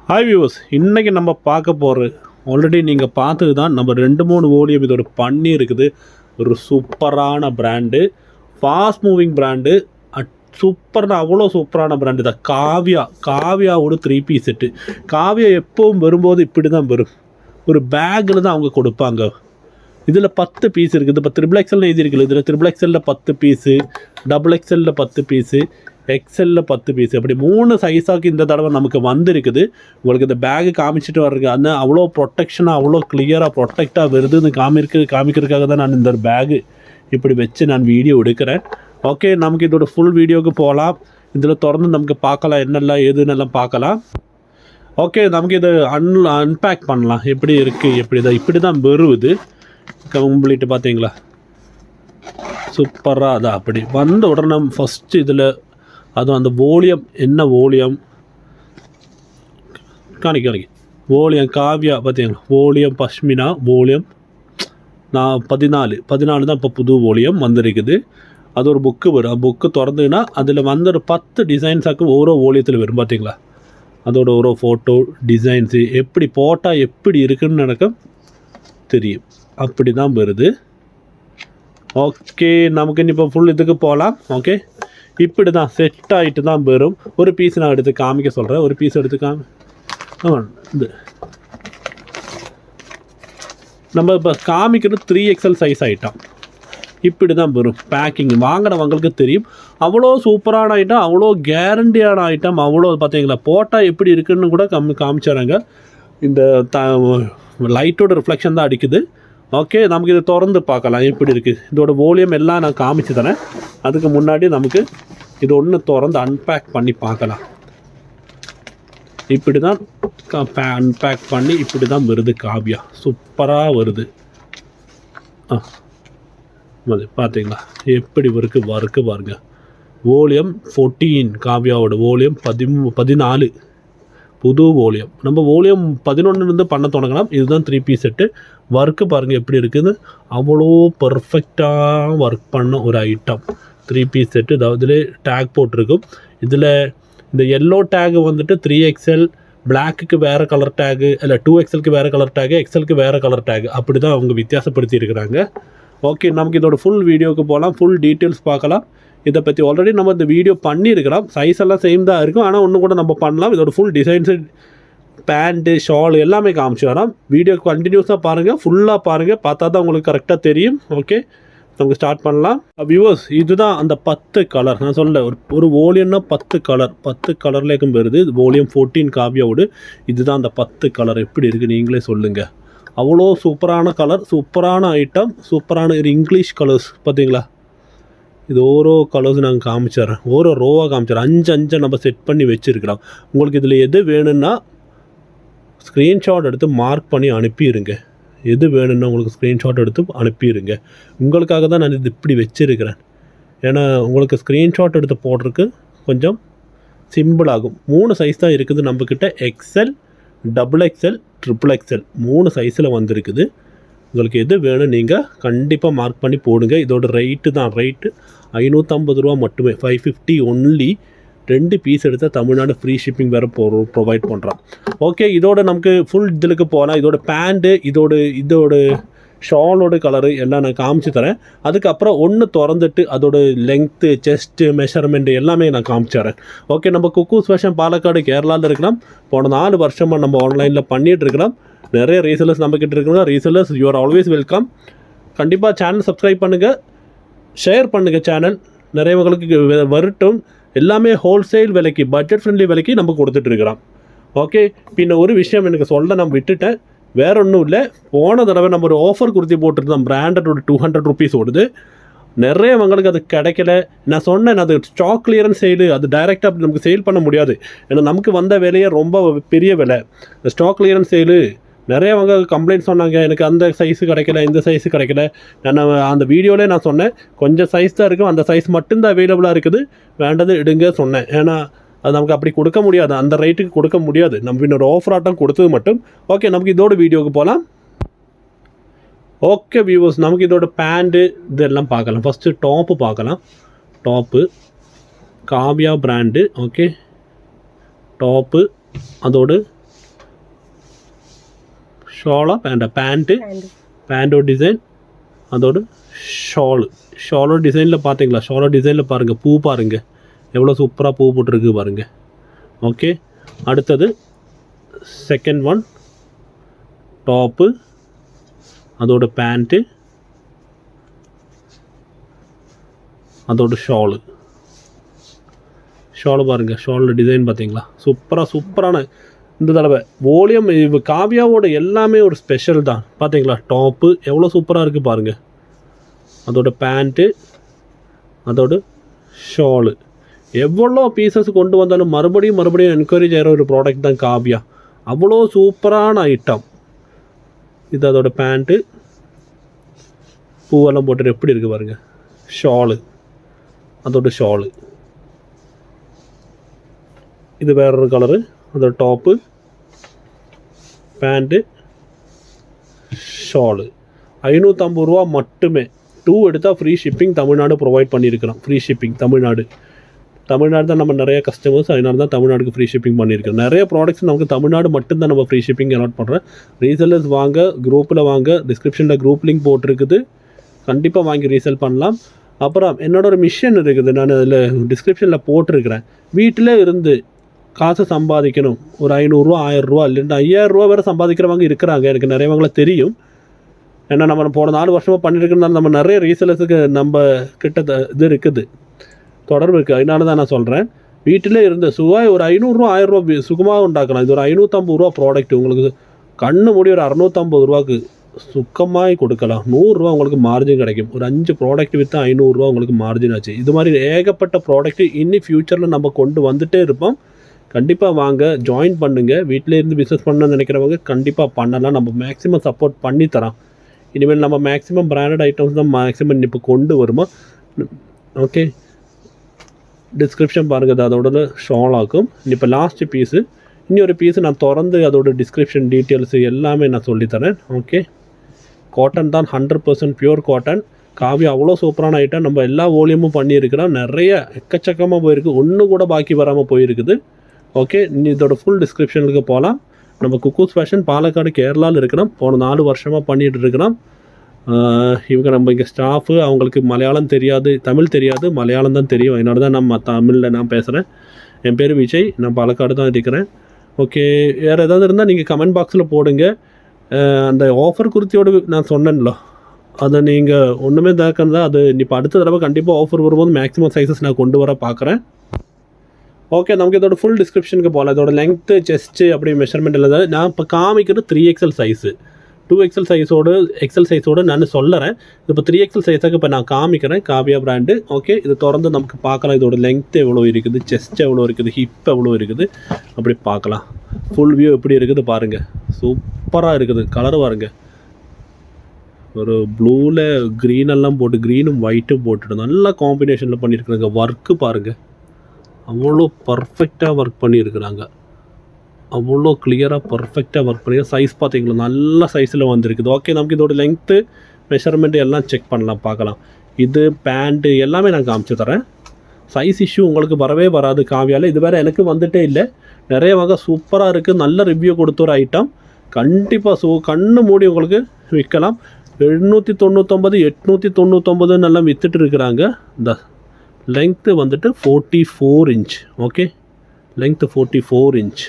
Hi viewers, இன்றைக்கி நம்ம பார்க்க போகிறது ஆல்ரெடி நீங்கள் பார்த்தது தான். நம்ம 2-3 ஓலியம் இதோட பண்ணி இருக்குது. ஒரு சூப்பரான பிராண்டு, ஃபாஸ்ட் மூவிங் பிராண்டு, அவ்வளோ சூப்பரான பிராண்டு தான். காவியாவோட 3 பீஸ் செட்டு. காவியா எப்பவும் வரும்போது இப்படி தான் வரும். ஒரு பேக்கில் தான் அவங்க கொடுப்பாங்க. இதில் 10 பீஸ் இருக்குது. இப்போ XXL எழுதி இருக்குது. இதில் XXL 10 பீஸு, XXL 10 பீஸு, எக்ஸலில் 10 பீஸ், அப்படி 3 சைஸாக்கு இந்த தடவை நமக்கு வந்திருக்குது. உங்களுக்கு இந்த பேகு காமிச்சிட்டு வர்றது அந்த அவ்வளோ ப்ரொட்டெக்ஷனாக, அவ்வளோ கிளியராக ப்ரொட்டெக்டாக வருதுன்னு காமிக்கிறதுக்காக தான் நான் இந்த பேகு இப்படி வச்சு நான் வீடியோ எடுக்கிறேன். ஓகே, நமக்கு இதோட ஃபுல் வீடியோவுக்கு போகலாம். இதில் திறந்து நமக்கு பார்க்கலாம் என்னெல்லாம் எதுன்னெல்லாம் பார்க்கலாம். ஓகே, நமக்கு இதை அன்பேக் பண்ணலாம். எப்படி இருக்குது, இப்படி தான் வருவது கம்ப்ளீட்டு. பார்த்தீங்களா, சூப்பராக அதான் அப்படி வந்த உடனே ஃபஸ்ட்டு இதில் அதுவும் அந்த ஓலியம், என்ன ஓலியம் காணிக்க ஓலியம் காவியா பார்த்தீங்களா, ஓலியம் பஷ்மினா ஓலியம். நான் 14 தான் இப்போ புது ஓலியம் வந்திருக்குது. அது ஒரு புக்கு வரும். புக்கு திறந்துன்னா அதில் வந்து ஒரு 10 டிசைன்ஸாக்கு ஓரோ ஓலியத்தில் வரும். பார்த்தீங்களா, அதோட ஒரு ஃபோட்டோ டிசைன்ஸு எப்படி போட்டால் எப்படி இருக்குதுன்னு எனக்கு தெரியும். அப்படி தான் வருது. ஓகே, நமக்கு இப்போ ஃபுல் இதுக்கு போகலாம். ஓகே, இப்படி தான் செட் ஆகிட்டு தான் வரும். ஒரு பீஸ் நான் எடுத்து காமிக்க சொல்கிறேன். ஒரு பீஸ் எடுத்து இது நம்ம இப்போ காமிக்கிறது 3XL சைஸ் ஐட்டம். இப்படி தான் வரும் பேக்கிங். வாங்கினவங்களுக்கு தெரியும். அவ்வளோ சூப்பரான ஐட்டம், அவ்வளோ கேரண்டியான ஐட்டம். அவ்வளோ பார்த்தீங்களா, போட்டால் எப்படி இருக்குதுன்னு கூட காமிச்சாராங்க. இந்த லைட்டோட ரிஃப்ளெக்ஷன் தான் அடிக்குது. ஓகே, நமக்கு இதை திறந்து பார்க்கலாம் எப்படி இருக்குது. இதோட ஓலியம் எல்லாம் நான் காமிச்சு தரேன். அதுக்கு முன்னாடி நமக்கு இது ஒன்று திறந்து அன்பேக் பண்ணி பார்க்கலாம். இப்படி தான் அன்பேக் பண்ணி இப்படி தான் வருது. காவியா சூப்பராக வருது. பார்த்தீங்களா எப்படி வருக்கு பாருங்க. ஓலியம் 14, காவியாவோட ஓலியம் 14 புது ஓலியம். நம்ம ஓலியம் 11 பண்ண தொடங்கலாம். இதுதான் 3 பீஸ் செட்டு. ஒர்க்கு பாருங்கள் எப்படி இருக்குது. அவ்வளோ பர்ஃபெக்டாக ஒர்க் பண்ண ஒரு ஐட்டம் 3 பீஸ் செட்டு. அதாவது டேக் போட்டிருக்கும். இதில் இந்த எல்லோ டேகு வந்துட்டு 3XL, பிளாக்குக்கு வேறு கலர் டேகு, இல்லை 2XLக்கு வேறு கலர் டேகு, எக்ஸலுக்கு வேறு கலர் டேகு, அப்படி தான் அவங்க வித்தியாசப்படுத்தி இருக்கிறாங்க. ஓகே, நமக்கு இதோட ஃபுல் வீடியோவுக்கு போகலாம். ஃபுல் டீட்டெயில்ஸ் பார்க்கலாம். இதை பற்றி ஆல்ரெடி நம்ம இந்த வீடியோ பண்ணியிருக்கிறோம். சைஸ் எல்லாம் சேம் தான் இருக்கும், ஆனால் ஒன்று கூட நம்ம பண்ணலாம். இதோட ஃபுல் டிசைன்ஸு, பேண்ட்டு, ஷால் எல்லாமே காமிச்சு வரோம். வீடியோ கண்டினியூஸாக பாருங்கள், ஃபுல்லாக பாருங்கள். பார்த்தா தான் உங்களுக்கு கரெக்டாக தெரியும். ஓகே, நமக்கு ஸ்டார்ட் பண்ணலாம். வியூவர்ஸ், இதுதான் அந்த 10 கலர். நான் சொல்ல ஒரு ஓலியம்னா 10 கலர், 10 கலர்லேயும் வருது. ஓலியம் 14 காவியாவோடு இதுதான் அந்த 10 கலர். எப்படி இருக்குது நீங்களே சொல்லுங்கள். அவ்வளோ சூப்பரான கலர், சூப்பரான ஐட்டம், சூப்பரான ஒரு இங்கிலீஷ் கலர்ஸ். பார்த்தீங்களா, இது ஓரோ கலர்ஸ் நாங்கள் காமிச்சிட்றேன். ஓரோ ரோவாக காமிச்சிட்றேன். 5 நம்ம செட் பண்ணி வச்சுருக்கிறோம். உங்களுக்கு இதில் எது வேணும்னா ஸ்க்ரீன்ஷாட் எடுத்து மார்க் பண்ணி அனுப்பிடுங்க. எது வேணும்னா உங்களுக்கு ஸ்க்ரீன்ஷாட் எடுத்து அனுப்பிடுங்க. உங்களுக்காக தான் நான் இது இப்படி வச்சுருக்கிறேன். ஏன்னா உங்களுக்கு ஸ்க்ரீன்ஷாட் எடுத்து போடுறதுக்கு கொஞ்சம் சிம்பிளாகும். 3 சைஸ் தான் இருக்குது நம்மக்கிட்ட. XL, XXL, XXL 3 சைஸில் வந்திருக்குது. உங்களுக்கு எது வேணும் நீங்கள் கண்டிப்பாக மார்க் பண்ணி போடுங்க. இதோட ரேட்டு 550 ரூபா மட்டுமே. 550 ஒன்லி. 2 பீஸ் எடுத்தால் தமிழ்நாடு ஃப்ரீ ஷிப்பிங் வேறு ப்ரொவைட் பண்ணுறான். ஓகே, இதோட நமக்கு ஃபுல் இதுக்கு போகலாம். இதோட பேண்ட்டு, இதோட ஷாலோட கலரு எல்லாம் நான் காமிச்சு தரேன். அதுக்கப்புறம் ஒன்று திறந்துட்டு அதோட லெங்க்த்து, செஸ்ட்டு, மெஷர்மெண்ட்டு எல்லாமே நான் காமிச்சிட்றேன். ஓகே, நம்ம குக்கூஸ் ஃபேஷன் பாலக்காடு கேரளாவில் இருக்கலாம். போன 4 வருஷமாக நம்ம ஆன்லைனில் பண்ணிகிட்டு இருக்கிறோம். நிறைய ரீசெல்லர்ஸ் நம்மக்கிட்ட இருக்கிறோம். Resellers you are always welcome. கண்டிப்பாக சேனல் சப்ஸ்கிரைப் பண்ணுங்கள், ஷேர் பண்ணுங்கள். சேனல் நிறையவங்களுக்கு வரட்டும். எல்லாமே ஹோல்சேல் விலைக்கு, பட்ஜெட் ஃப்ரெண்ட்லி விலைக்கு நம்ம கொடுத்துட்ருக்கிறோம். ஓகே, பின்ன ஒரு விஷயம் எனக்கு சொல்ல நான் விட்டுட்டேன். வேற ஒன்றும் இல்லை. போன தடவை நம்ம ஒரு ஆஃபர் கொடுத்து போட்டுருந்தோம். பிராண்டடோட 200 ருபீஸ் ஓடுது. நிறையவங்களுக்கு அது கிடைக்கல. நான் சொன்னேன், அது ஸ்டாக் கிளியரன்ஸ் சேலு, அது டைரெக்டாக அப்படி நமக்கு சேல் பண்ண முடியாது. ஏன்னா நமக்கு வந்த விலையே ரொம்ப பெரிய விலை. இந்த ஸ்டாக் கிளியரன்ஸ் சேலு நிறையவங்க கம்ப்ளைண்ட் சொன்னாங்க. எனக்கு அந்த சைஸு கிடைக்கல, இந்த சைஸு கிடைக்கல. நான் அந்த வீடியோவிலே நான் சொன்னேன், கொஞ்சம் சைஸ் தான் இருக்கும், அந்த சைஸ் மட்டும்தான் அவைலபிளாக இருக்குது, வேண்டது எடுங்க சொன்னேன். ஏன்னா அது நமக்கு அப்படி கொடுக்க முடியாது, அந்த ரேட்டுக்கு கொடுக்க முடியாது. நம்ம இன்னொரு ஆஃபர் ஆட்டம் கொடுத்தது மட்டும். ஓகே, நமக்கு இதோட வீடியோவுக்கு போகலாம். ஓகே வியூவர்ஸ், நமக்கு இதோட பேண்ட்டு இதெல்லாம் பார்க்கலாம். ஃபஸ்ட்டு டாப்பு பார்க்கலாம். Top Kavya brand. Okay, top அதோடு ஷாலா பேண்ட்டு பேண்டோட டிசைன் அதோட ஷாலோட டிசைனில் பார்த்தீங்களா? ஷாலோ டிசைனில் பாருங்கள், பூ பாருங்கள் எவ்வளோ சூப்பராக பூ போட்டிருக்கு பாருங்கள். ஓகே, அடுத்தது செகண்ட் ஒன் டாப்பு அதோட பேண்ட்டு அதோட ஷாலு பாருங்கள். ஷாலோட டிசைன் பார்த்தீங்களா? சூப்பரான இந்த தடவை வோலியம் காவியாவோட எல்லாமே ஒரு ஸ்பெஷல் தான். பார்த்தீங்களா? டாப்பு எவ்வளோ சூப்பராக இருக்குது பாருங்கள். அதோட பேண்ட்டு அதோட ஷாலு எவ்வளோ பீசஸ் கொண்டு வந்தாலும் மறுபடியும் என்கரேஜ் ஆகிற ஒரு ப்ராடக்ட் தான் காவியா. அவ்வளோ சூப்பரான ஐட்டம் இது. அதோட பேண்ட்டு பூவெல்லாம் போட்டுட்டு எப்படி இருக்குது பாருங்கள். ஷாலு அதோட ஷாலு இது வேறொரு கலரு. அதோட டாப்பு பேண்ட்டு ஷாலு 550 ரூபா மட்டுமே. 2 எடுத்தால் ஃப்ரீ ஷிப்பிங் தமிழ்நாடு ப்ரொவைட் பண்ணியிருக்கிறோம். ஃப்ரீ ஷிப்பிங் தமிழ்நாடு தான் நம்ம நிறைய கஸ்டமர்ஸ், அதனால தான் தமிழ்நாடுக்கு ஃப்ரீ ஷிப்பிங் பண்ணியிருக்கோம். நிறைய ப்ராடக்ட்ஸ் நமக்கு தமிழ்நாடு மட்டும்தான் நம்ம ஃப்ரீ ஷிப்பிங் அலாட் பண்ணுறேன். ரீசெல்லர்ஸ் வாங்க, குரூப்பில் வாங்க, டிஸ்கிரிப்ஷனில் குரூப் லிங்க் போட்டிருக்குது, கண்டிப்பாக வாங்கி ரீசெல் பண்ணலாம். அப்புறம் என்னோட ஒரு மிஷன் இருக்குது, நான் அதில் டிஸ்கிரிப்ஷனில் போட்டிருக்கிறேன். வீட்டில் இருந்து காசு சம்பாதிக்கணும், ஒரு 500 ரூபா 1000 ரூபா இல்லைன்னா 5000 ரூபா வேறு சம்பாதிக்கிறவங்க இருக்கிறாங்க. எனக்கு நிறையவங்களை தெரியும். ஏன்னா நம்ம போன 4 வருஷமாக பண்ணியிருக்கிறதுனால நம்ம நிறைய ரீசெலர்ஸுக்கு நம்ம கிட்ட இது இருக்குது, தொடர்பு இருக்குது. அதனால தான் நான் சொல்கிறேன், வீட்டிலே இருந்து சுகாய் ஒரு 500 ரூபா 1000 ரூபா சுகமாக உண்டாக்கலாம். இது ஒரு 550 ரூபா ப்ராடக்ட் உங்களுக்கு கண்ணு மூடி ஒரு 650 ரூபாய்க்கு சுக்கமாக கொடுக்கலாம். 100 ரூபா உங்களுக்கு மார்ஜின் கிடைக்கும். ஒரு 5 ப்ராடக்ட் விற்று 500 ரூபா உங்களுக்கு மார்ஜின் ஆச்சு. இது மாதிரி ஏகப்பட்ட ப்ராடக்ட் இன்னி ஃப்யூச்சரில் நம்ம கொண்டு வந்துகிட்டே இருப்போம். கண்டிப்பாக வாங்க, ஜாயின் பண்ணுங்கள். வீட்டிலே இருந்து பிஸ்னஸ் பண்ணணும்னு நினைக்கிறவங்க கண்டிப்பாக பண்ணலாம். நம்ம மேக்ஸிமம் சப்போர்ட் பண்ணி தரோம். இனிமேல் நம்ம மேக்ஸிமம் பிராண்டட் ஐட்டம்ஸ் தான் மேக்ஸிமம் இப்போ கொண்டு வருமா. ஓகே, டிஸ்கிரிப்ஷன் பாருங்கள், அதோட ஷால் ஆகும். இப்போ லாஸ்ட் பீஸு, இன்னொரு பீஸு நான் திறந்து அதோட டிஸ்கிரிப்ஷன் டீட்டெயில்ஸு எல்லாமே நான் சொல்லித்தரேன். ஓகே, காட்டன் தான், 100% பியூர் காட்டன். காவியா அவ்வளோ சூப்பரான ஐட்டம். நம்ம எல்லா வோலியமும் பண்ணியிருக்கிறோம். நிறைய எக்கச்சக்கமாக போயிருக்கு, ஒன்று கூட பாக்கி வராமல் போயிருக்குது. ஓகே, இதோட ஃபுல் டிஸ்கிரிப்ஷனுக்கு போகலாம். நம்ம குக்கூஸ் ஃபேஷன் பாலக்காடு கேரளாவில் இருக்கிறோம். போன 4 வருஷமாக பண்ணிகிட்டு இருக்கிறோம். இவங்க நம்ம இங்கே ஸ்டாஃபு, அவங்களுக்கு மலையாளம் தெரியாது, தமிழ் தெரியாது, மலையாளம் தான் தெரியும். அதனால தான் நம்ம தமிழில் நான் பேசுகிறேன். என் பேர் விஜய், நான் பாலக்காடு தான் இருக்கிறேன். ஓகே, வேறு ஏதாவது இருந்தால் நீங்கள் கமெண்ட் பாக்ஸில் போடுங்க. அந்த ஆஃபர் குறித்தியோடு நான் சொன்னேன்ல, அதை நீங்கள் ஒன்றுமே தாக்கணும். அது இப்போ அடுத்த தடவை கண்டிப்பாக ஆஃபர் வரும்போது மேக்ஸிமம் சைஸஸ் நான் கொண்டு வர பார்க்குறேன். ஓகே, நமக்கு இதோட ஃபுல் டிஸ்கிரிப்ஷனுக்கு போகலாம். இதோட லெங்க்த்து, செஸ்ட்டு அப்படி மெஷர்மெண்ட் இல்லை. நான் இப்போ காமிக்கிறது 3XL சைஸு. 2XL சைஸோடு எக்ஸல் சைஸோடு நான் சொல்லுறேன். இப்போ 3XL சைஸுக்கு இப்போ நான் காமிக்கிறேன், காவியா பிராண்டு. ஓகே, இது திறந்து நமக்கு பார்க்கலாம். இதோட லெங்க்த் எவ்வளோ இருக்குது, செஸ்ட் எவ்வளோ இருக்குது, ஹிப் எவ்வளோ இருக்குது, அப்படி பார்க்கலாம். ஃபுல் வியூ எப்படி இருக்குது பாருங்கள். சூப்பராக இருக்குது. கலர் பாருங்கள், ஒரு ப்ளூவில் க்ரீனெல்லாம் போட்டு, க்ரீனும் ஒயிட்டும் போட்டுட்டு நல்லா காம்பினேஷனில் பண்ணியிருக்குறாங்க. ஒர்க்கு பாருங்கள், அவ்வளோ பர்ஃபெக்டாக ஒர்க் பண்ணியிருக்கிறாங்க. அவ்வளோ கிளியராக பர்ஃபெக்டாக ஒர்க் பண்ணி சைஸ் பார்த்தீங்களா, நல்ல சைஸில் வந்துருக்குது. ஓகே, நமக்கு இதோட லெங்க்த்து மெஷர்மெண்ட்டு எல்லாம் செக் பண்ணலாம், பார்க்கலாம். இது பேண்ட்டு எல்லாமே நான் காமிச்சு தரேன். சைஸ் இஷ்யூ உங்களுக்கு வரவே வராது காவியாவில். இது வேறு எனக்கு வந்துகிட்டே இல்லை. நிறைய வகை சூப்பராக இருக்குது. நல்ல ரிவ்யூ கொடுத்த ஒரு ஐட்டம். கண்டிப்பாக கண்ணு மூடி உங்களுக்கு விற்கலாம். 799 899 நல்லா விற்றுட்டு இருக்கிறாங்க. இந்த லெங்க்த்து வந்துட்டு 44 inch. Okay, length 44 inch.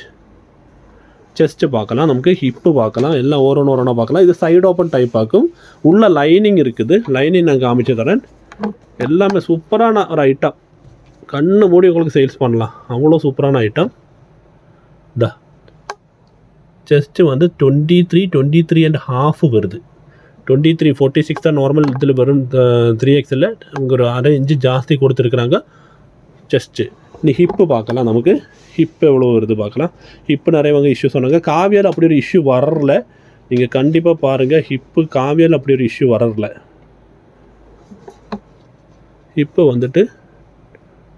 Chest பார்க்கலாம், நமக்கு ஹிப்பு பார்க்கலாம், எல்லாம் ஓரணும் பார்க்கலாம். இது சைடு ஓப்பன் டைப் ஆகும். உள்ள லைனிங் இருக்குது, லைனிங் நான் காமிச்சு தரேன். எல்லாமே சூப்பரான ஒரு ஐட்டம். கண்ணு மூடி உங்களுக்கு சேல்ஸ் பண்ணலாம், அவ்வளோ சூப்பரான ஐட்டம். இந்த செஸ்ட்டு வந்து 23.5 வருது. 23.46 தான் நார்மல் இதில் வரும். 3XL அவங்க ஒரு 1/2 இன்ச்சு ஜாஸ்தி கொடுத்துருக்குறாங்க செஸ்ட்டு. நீ ஹிப்பு பார்க்கலாம், நமக்கு ஹிப்பு எவ்வளோ வருது பார்க்கலாம். ஹிப்பு நிறையவங்க இஷ்யூ சொன்னாங்க. காவியால் அப்படி ஒரு இஷ்யூ வரல. நீங்கள் கண்டிப்பாக பாருங்கள், ஹிப்பு காவியால் அப்படி ஒரு இஷ்யூ வரல. ஹிப்பு வந்துட்டு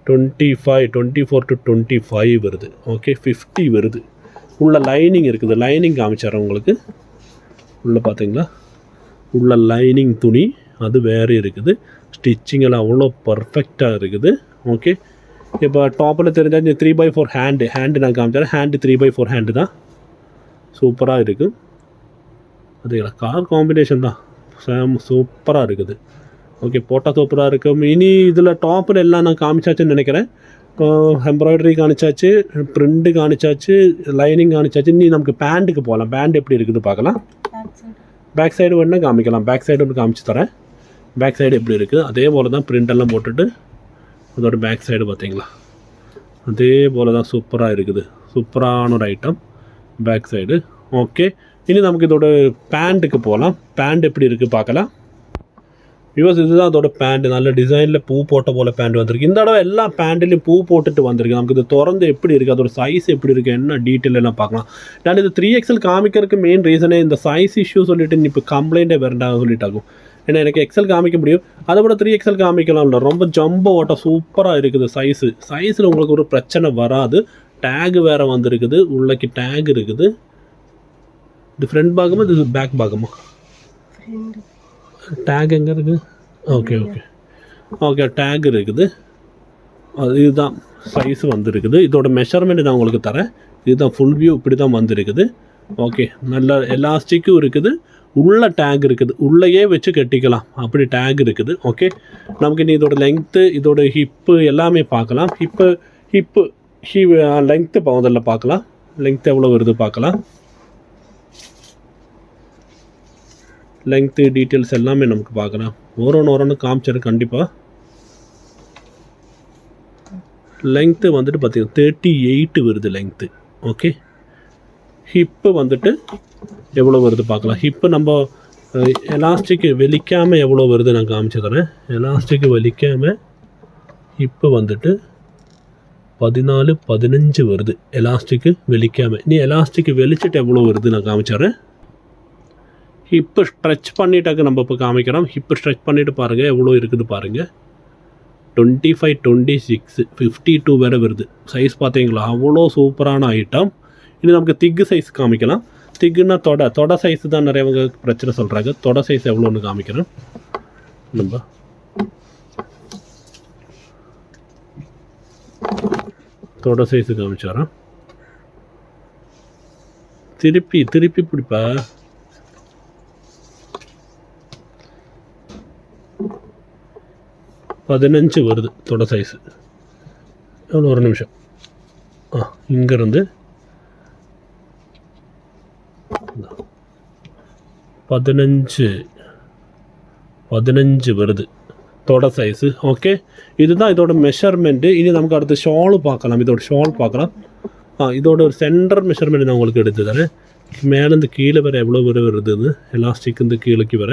24 to 25 வருது. ஓகே, 50 வருது. உள்ள லைனிங் இருக்குது, லைனிங் காமிச்சிட்றேன் உங்களுக்கு. உள்ளே பார்த்தீங்களா, உள்ள லைனிங் துணி அது வேறு இருக்குது. ஸ்டிச்சிங்கெல்லாம் அவ்வளோ பர்ஃபெக்டாக இருக்குது. ஓகே, இப்போ டாப்பில் தெரிஞ்சால் இந்த 3x4 ஹேண்டு நான் காமிச்சேன். ஹேண்டு 3x4 ஹேண்டு தான், சூப்பராக இருக்குது. பார்த்தீங்களா, கலர் காம்பினேஷன் தான் சூப்பராக இருக்குது. ஓகே, போட்டால் சூப்பராக இருக்கும். இனி இதில் டாப்பில் எல்லாம் நான் காமிச்சாச்சுன்னு நினைக்கிறேன். எம்ப்ராய்டரி காமிச்சாச்சு, ப்ரிண்ட்டு காமிச்சாச்சு, லைனிங் காமிச்சாச்சு. இனி நமக்கு பேண்ட்டுக்கு போகலாம். பேண்ட் எப்படி இருக்குது பார்க்கலாம். பேக் சைடு வேணால் காமிக்கலாம். பேக் சைடு ஒன்று காமிச்சு தரேன். பேக் சைடு எப்படி இருக்குது அதே போல் தான் பிரிண்டெல்லாம் போட்டுட்டு அதோட பேக் சைடு பார்த்தீங்களா அதே போல் தான் சூப்பராக இருக்குது. சூப்பரான ஒரு ஐட்டம் பேக் சைடு. ஓகே, இனி நமக்கு இதோட பேண்ட்டுக்கு போகலாம். பேண்ட் எப்படி இருக்குது பார்க்கலாம். வியூவர்ஸ், இதுதான் அதோட பேண்ட். நல்ல டிசைனில் பூ போட்ட போல் பேண்ட் வந்திருக்கு. இந்த தடவை எல்லா பேண்ட்லேயும் பூ போட்டுட்டு வந்திருக்கு. நமக்கு இது திறந்து எப்படி இருக்குது, அதோட சைஸ் எப்படி இருக்குது, என்ன டீட்டெயில் எல்லாம் பார்க்கலாம். நான் இது 3XL காமிக்கிறதுக்கு மெயின் ரீசனே இந்த சைஸ் இஷ்யூ சொல்லிட்டு இப்போ கம்ப்ளைண்ட்டே வேண்டாம் சொல்லிட்டாகும். ஏன்னா எனக்கு எக்ஸல் காமிக்க முடியும், அதை விட 3XL காமிக்கலாம்ல. ரொம்ப ஜம்போ ஓட்ட சூப்பராக இருக்குது. சைஸில் உங்களுக்கு ஒரு பிரச்சனை வராது. டேகு வேறு வந்திருக்குது, உள்ளக்கு டேக் இருக்குது. இது ஃப்ரண்ட் பாகமா இது பேக் பாகமா? டேக் எங்கே இருக்குது? ஓகே ஓகே ஓகே, டேக் இருக்குது. அது இதுதான் சைஸ் வந்துருக்குது. இதோட மெஷர்மெண்ட் நான் உங்களுக்கு தரேன். இதுதான் ஃபுல் வியூ, இப்படி தான் வந்திருக்குது. ஓகே, நல்ல எலாஸ்டிக்கும் இருக்குது, உள்ள டேக் இருக்குது, உள்ளேயே வச்சு கட்டிக்கலாம், அப்படி டேக் இருக்குது. ஓகே, நமக்கு இனி இதோட லெங்க்த்து, இதோட ஹிப்பு எல்லாமே பார்க்கலாம். ஹிப்பு லெங்க்த்து முதல்ல பார்க்கலாம். லெங்க்த் எவ்வளோ வருது பார்க்கலாம். லெங்க்த்து டீட்டெயில்ஸ் எல்லாமே நமக்கு பார்க்கலாம். ஒன்று காமிச்சாரு கண்டிப்பாக. லெங்க்த்து வந்துட்டு பார்த்தீங்கன்னா 38 வருது லெங்க்த்து. ஓகே, ஹிப்பு வந்துட்டு எவ்வளோ வருது பார்க்கலாம். ஹிப்பு நம்ம எலாஸ்டிக்கு வெளிக்காமல் எவ்வளோ வருது நான் காமிச்சு தரேன். எலாஸ்டிக்கு வெளிக்காமல் ஹிப்பு வந்துட்டு 14-15 வருது. எலாஸ்டிக்கு வெளிக்காமல். நீ எலாஸ்டிக்கு வெளிச்சிட்டு எவ்வளோ வருது நான் காமிச்சிட்றேன். ஹிப்பு ஸ்ட்ரெச் பண்ணிட்டாக்க நம்ம இப்போ காமிக்கிறோம். ஹிப்பு ஸ்ட்ரெச் பண்ணிவிட்டு பாருங்கள் எவ்வளோ இருக்குது பாருங்கள். 25, 26, 52 வேறு வருது. சைஸ் பார்த்தீங்களா, அவ்வளோ சூப்பரான ஐட்டம். இது நமக்கு திக்கு சைஸ் காமிக்கலாம். திக்குன்னா தொட சைஸ் தான் நிறையவங்க பிரச்சனை சொல்கிறாங்க. தொட சைஸ் எவ்வளோன்னு காமிக்கிறேன். நம்ம தொட சைஸு காமிச்சாரன். திருப்பி பிடிப்பா. பதினஞ்சு வருது தொட சைஸு. எவ்வளோ, ஒரு நிமிஷம். இங்கேருந்து 15 வருது தொட சைஸு. ஓகே, இதுதான் இதோட மெஷர்மெண்ட்டு. இனி நமக்கு அடுத்து ஷாலு பார்க்கலாம். இதோட ஷால் பார்க்கலாம். இதோட ஒரு சென்டர் மெஷர்மெண்ட் நான் உங்களுக்கு எடுத்து தரேன். மேலேருந்து கீழே வர எவ்வளோ வருதுன்னு, எலாஸ்டிக் இந்த கீழேக்கு வர.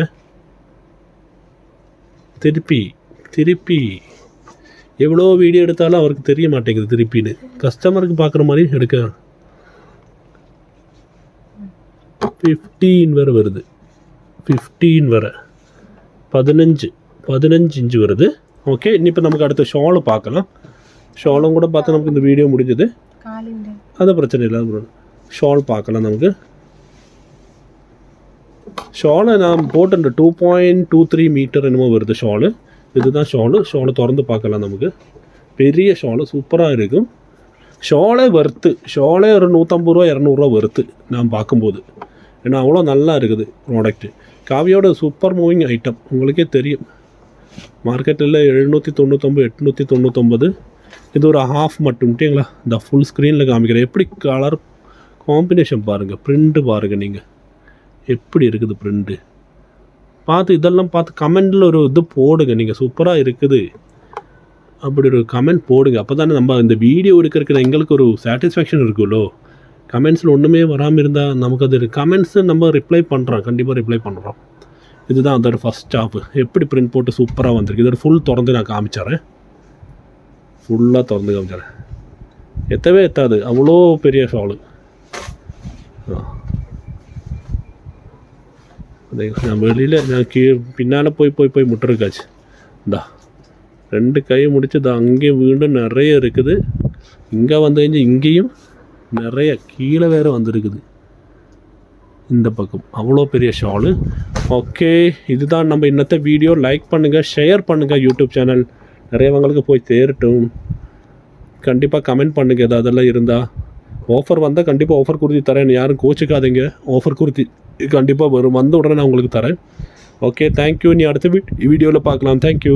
திருப்பி எவ்வளோ வீடியோ எடுத்தாலும் அவருக்கு தெரிய மாட்டேங்குது திருப்பின்னு. கஸ்டமருக்கு பார்க்குற மாதிரி எடுக்க 15 வரை வருது. 15 வரை 15 இன்ச்சு வருது. ஓகே, இப்போ நமக்கு அடுத்த ஷாலு பார்க்கலாம். ஷாலும் கூட பார்த்தா நமக்கு இந்த வீடியோ முடிஞ்சது, அது பிரச்சனை இல்லை. ஷால் பார்க்கலாம். நமக்கு ஷாலை நான் போட்டு 2.23 மீட்டர் என்னமோ வருது ஷாலு. இதுதான் ஷாலு திறந்து பார்க்கலாம். நமக்கு பெரிய ஷாலு சூப்பராக இருக்கும். ஷாலே ஷாலே ஒரு 150 ரூபா 200 ரூபா வருது நான் பார்க்கும்போது. ஏன்னா அவ்வளோ நல்லா இருக்குது ப்ராடக்ட்டு. காவியோட சூப்பர் மூவிங் ஐட்டம் உங்களுக்கே தெரியும். மார்க்கெட்டில் 799, 899. இது ஒரு ஹாஃப் மட்டும்ட்டீங்களா. இந்த ஃபுல் ஸ்க்ரீனில் காமிக்கிறேன். எப்படி கலர் காம்பினேஷன் பாருங்கள், ப்ரிண்ட்டு பாருங்கள். நீங்கள் எப்படி இருக்குது ப்ரிண்ட்டு பார்த்து, இதெல்லாம் பார்த்து கமெண்டில் ஒரு இது போடுங்க. நீங்கள் சூப்பராக இருக்குது அப்படி ஒரு கமெண்ட் போடுங்க. அப்போ தானே நம்ம இந்த வீடியோ எடுக்கிறதுக்கு எங்களுக்கு ஒரு சாட்டிஸ்ஃபேக்ஷன் இருக்குல்லோ. கமெண்ட்ஸில் ஒன்றுமே வராமல் இருந்தால் நமக்கு அது கமெண்ட்ஸு நம்ம ரிப்ளை பண்ணுறோம், கண்டிப்பாக ரிப்ளை பண்ணுறோம். இதுதான் அதோட ஃபஸ்ட் ஸ்டாப்பு. எப்படி பிரிண்ட் போட்டு சூப்பராக வந்திருக்கு. இதோட ஃபுல் திறந்து நான் காமிச்சிட்றேன். ஃபுல்லாக திறந்து காமிச்சிட்றேன். எத்தவே எத்தாது, அவ்வளோ பெரிய ஷாலு. நான் வெளியில் நான் பின்னால் போய் முட்டிருக்காச்சு. இந்தா 2 கை முடிச்சு அங்கேயும் வீண்டும் நிறைய இருக்குது. இங்கே வந்து இங்கேயும் நிறைய கீழே வேறு வந்துருக்குது இந்த பக்கம். அவ்வளோ பெரிய ஷாலு. ஓகே, இதுதான் நம்ம இன்னத்த வீடியோ. லைக் பண்ணுங்கள், ஷேர் பண்ணுங்கள். யூடியூப் சேனல் நிறையவங்களுக்கு போய் சேரட்டும். கண்டிப்பாக கமெண்ட் பண்ணுங்கள். அதெல்லாம் இருந்தால் ஆஃபர் வந்தால் கண்டிப்பாக ஆஃபர் குறித்து தரேன். யாரும் கோச்சிக்காதீங்க. ஆஃபர் குறித்து கண்டிப்பாக வரும். வந்த உடனே நான் உங்களுக்கு தரேன். Okay, thank you. நீ அடுத்த வீடியோவில் பார்க்கலாம். தேங்க்யூ.